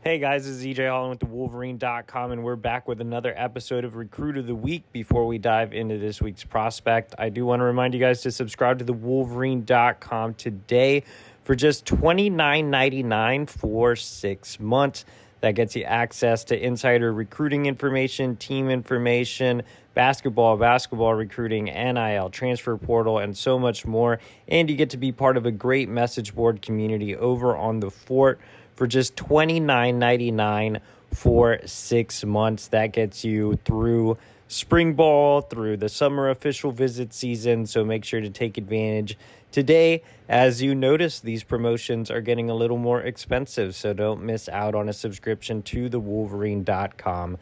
Hey guys, this is Holland with the Wolverine.com, and we're back with another episode of Recruit of the Week. Before we dive into this week's prospect, I do want to remind you guys to subscribe to the Wolverine.com today for just $29.99 for 6 months. That gets you access to insider recruiting information, team information, basketball recruiting, NIL, transfer portal, and so much more. And you get to be part of a great message board community over on the Fort for just $29.99 for 6 months. That gets you through spring ball, through the summer official visit season, so make sure to take advantage today. As you notice, these promotions are getting a little more expensive, so don't miss out on a subscription to the Wolverine.com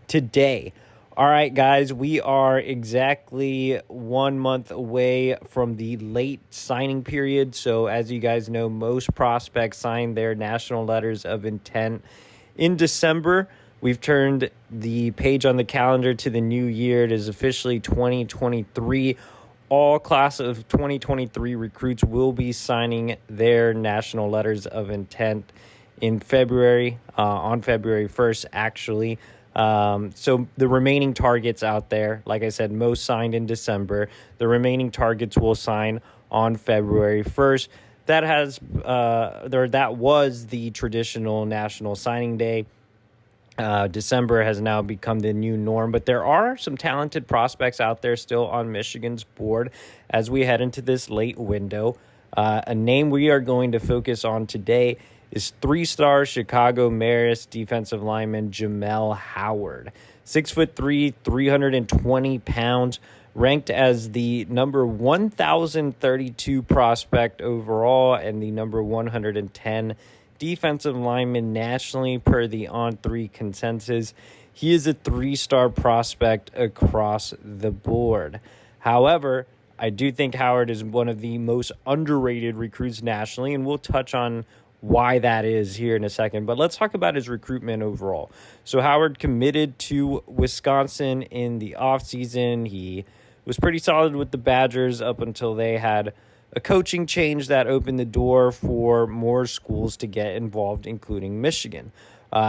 today. All right, guys, we are exactly 1 month away from the late signing period. So as you guys know, most prospects sign their national letters of intent in December. We've turned the page on the calendar to the new year. It is officially 2023. All class of 2023 recruits will be signing their national letters of intent in February, on February 1st, actually. So the remaining targets out there, like I said, most signed in December. The remaining targets will sign on February 1st. That was the traditional National Signing Day. December has now become the new norm, but there are some talented prospects out there still on Michigan's board as we head into this late window. A name we are going to focus on today is 3-star Chicago Marist defensive lineman Jamel Howard. 6'3", 320 pounds, ranked as the number 1,032 prospect overall and the number 110 defensive lineman nationally per the On3 consensus. He is a 3-star prospect across the board. However, I do think Howard is one of the most underrated recruits nationally, and we'll touch on why that is here in a second. But let's talk about his recruitment overall. So Howard committed to Wisconsin in the offseason. He was pretty solid with the Badgers up until they had a coaching change that opened the door for more schools to get involved, including Michigan.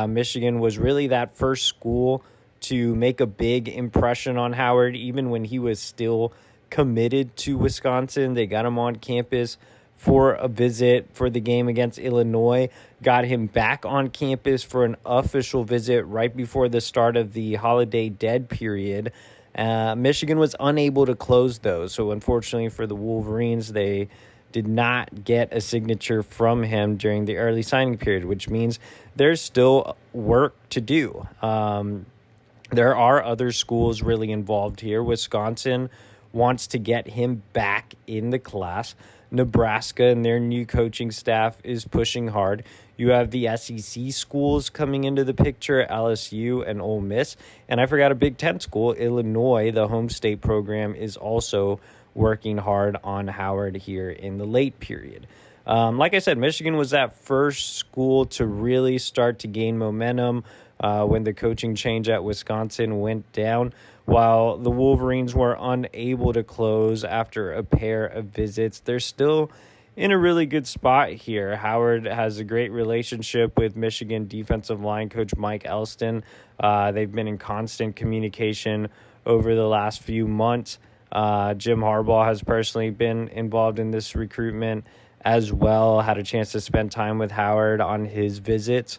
Michigan was really that first school to make a big impression on Howard, even when he was still committed to Wisconsin. They got him on campus for a visit for the game against Illinois, got him back on campus for an official visit right before the start of the holiday dead period. Michigan was unable to close those, so unfortunately for the Wolverines, they did not get a signature from him during the early signing period, which means there's still work to do. There are other schools really involved here. Wisconsin wants to get him back in the class. Nebraska and their new coaching staff is pushing hard. You have the SEC schools coming into the picture, LSU and Ole Miss. And I forgot a Big Ten school, Illinois. The home state program is also working hard on Howard here in the late period. Like I said, Michigan was that first school to really start to gain momentum when the coaching change at Wisconsin went down, while the Wolverines were unable to close after a pair of visits. They're still in a really good spot here. Howard has a great relationship with Michigan defensive line coach Mike Elston. They've been in constant communication over the last few months. Jim Harbaugh has personally been involved in this recruitment as well, had a chance to spend time with Howard on his visits.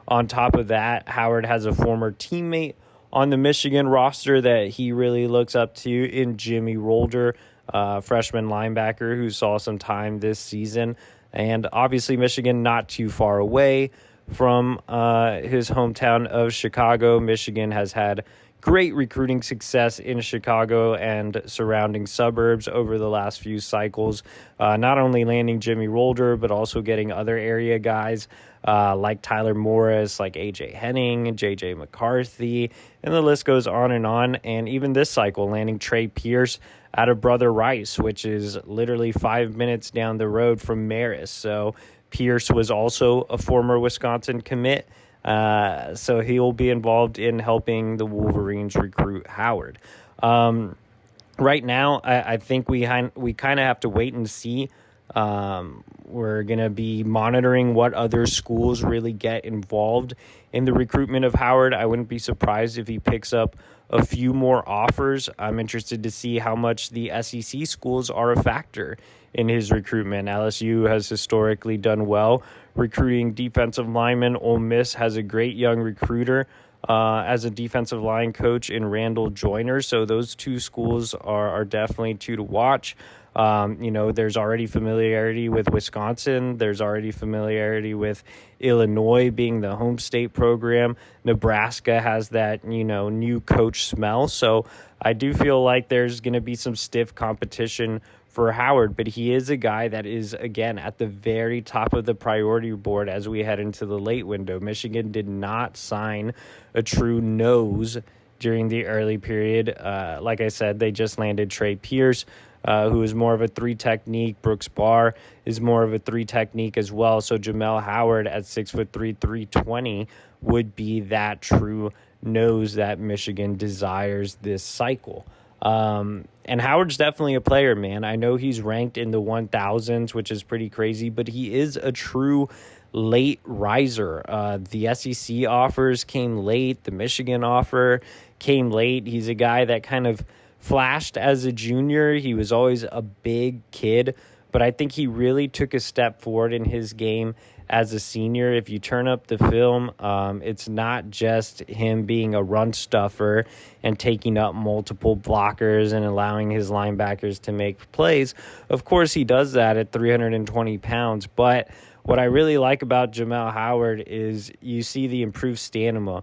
On top of that, Howard has a former teammate on the Michigan roster that he really looks up to in Jimmy Rolder, freshman linebacker who saw some time this season. And obviously Michigan not too far away from his hometown of Chicago. Michigan has had great recruiting success in Chicago and surrounding suburbs over the last few cycles, not only landing Jimmy Rolder, but also getting other area guys like Tyler Morris, like A.J. Henning, J.J. McCarthy, and the list goes on. And even this cycle, landing Trey Pierce out of Brother Rice, which is literally 5 minutes down the road from Marist. So Pierce was also a former Wisconsin commit. So he'll be involved in helping the Wolverines recruit Howard. Right now, I think we kind of have to wait and see We're going to be monitoring what other schools really get involved in the recruitment of Howard. I wouldn't be surprised if he picks up a few more offers. I'm interested to see how much the SEC schools are a factor in his recruitment. LSU has historically done well recruiting defensive linemen. Ole Miss has a great young recruiter as a defensive line coach in Randall Joyner. So those two schools are definitely two to watch. There's already familiarity with Wisconsin. There's already familiarity with Illinois being the home state program. Nebraska has that, new coach smell. So I do feel like there's going to be some stiff competition for Howard, but he is a guy that is, again, at the very top of the priority board as we head into the late window. Michigan did not sign a true nose during the early period. Like I said, they just landed Trey Pierce, who is more of a three technique. Brooks Barr is more of a three technique as well. So Jamel Howard at 6'3", 320 would be that true nose that Michigan desires this cycle. And Howard's definitely a player, man. I know he's ranked in the 1000s, which is pretty crazy, but he is a true late riser. The SEC offers came late. The Michigan offer came late. He's a guy that kind of flashed as a junior. He was always a big kid, but I think he really took a step forward in his game as a senior. If you turn up the film, it's not just him being a run stuffer and taking up multiple blockers and allowing his linebackers to make plays. Of course, he does that at 320 pounds, but what I really like about Jamel Howard is you see the improved stamina.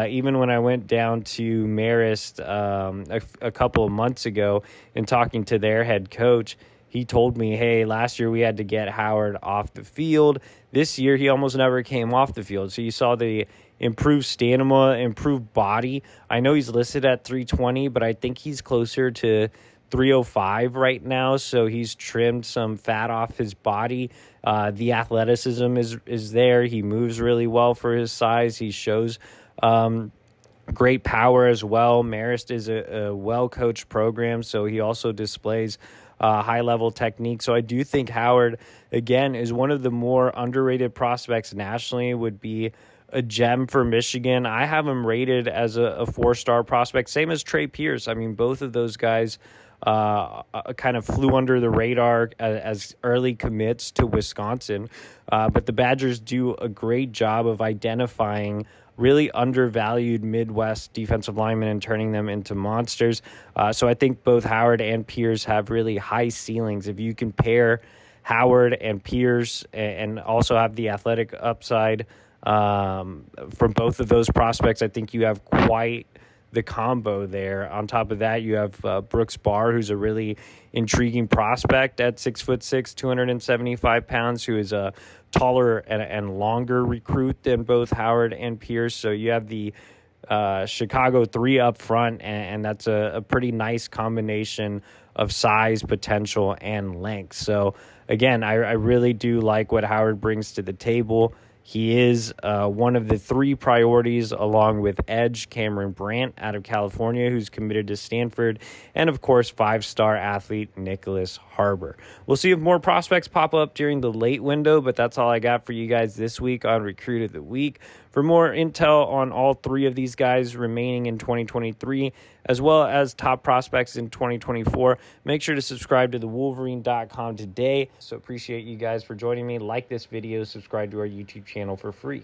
Even when I went down to Marist a couple of months ago and talking to their head coach, he told me, hey, last year we had to get Howard off the field. This year he almost never came off the field. So you saw the improved stamina, improved body. I know he's listed at 320, but I think he's closer to 305 right now. So he's trimmed some fat off his body. The athleticism is there. He moves really well for his size. He shows great power as well. Marist is a well-coached program, so he also displays high-level technique. So I do think Howard, again, is one of the more underrated prospects nationally, would be a gem for Michigan. I have him rated as a four-star prospect, same as Trey Pierce. I mean, both of those guys kind of flew under the radar as early commits to Wisconsin. But the Badgers do a great job of identifying really undervalued Midwest defensive linemen and turning them into monsters. So I think both Howard and Pierce have really high ceilings. If you can pair Howard and Pierce and also have the athletic upside from both of those prospects, I think you have quite the combo there. On top of that, you have Brooks Barr, who's a really intriguing prospect at 6'6", 275 pounds, who is a taller and longer recruit than both Howard and Pierce. So you have the Chicago 3 up front, and that's a pretty nice combination of size, potential, and length. So again, I really do like what Howard brings to the table. He is one of the three priorities, along with edge Cameron Brandt out of California, who's committed to Stanford, and, of course, five-star athlete Nicholas Harbaugh. We'll see if more prospects pop up during the late window, but that's all I got for you guys this week on Recruit of the Week. For more intel on all three of these guys remaining in 2023, as well as top prospects in 2024, make sure to subscribe to thewolverine.com today. So appreciate you guys for joining me. Like this video, subscribe to our YouTube channel for free.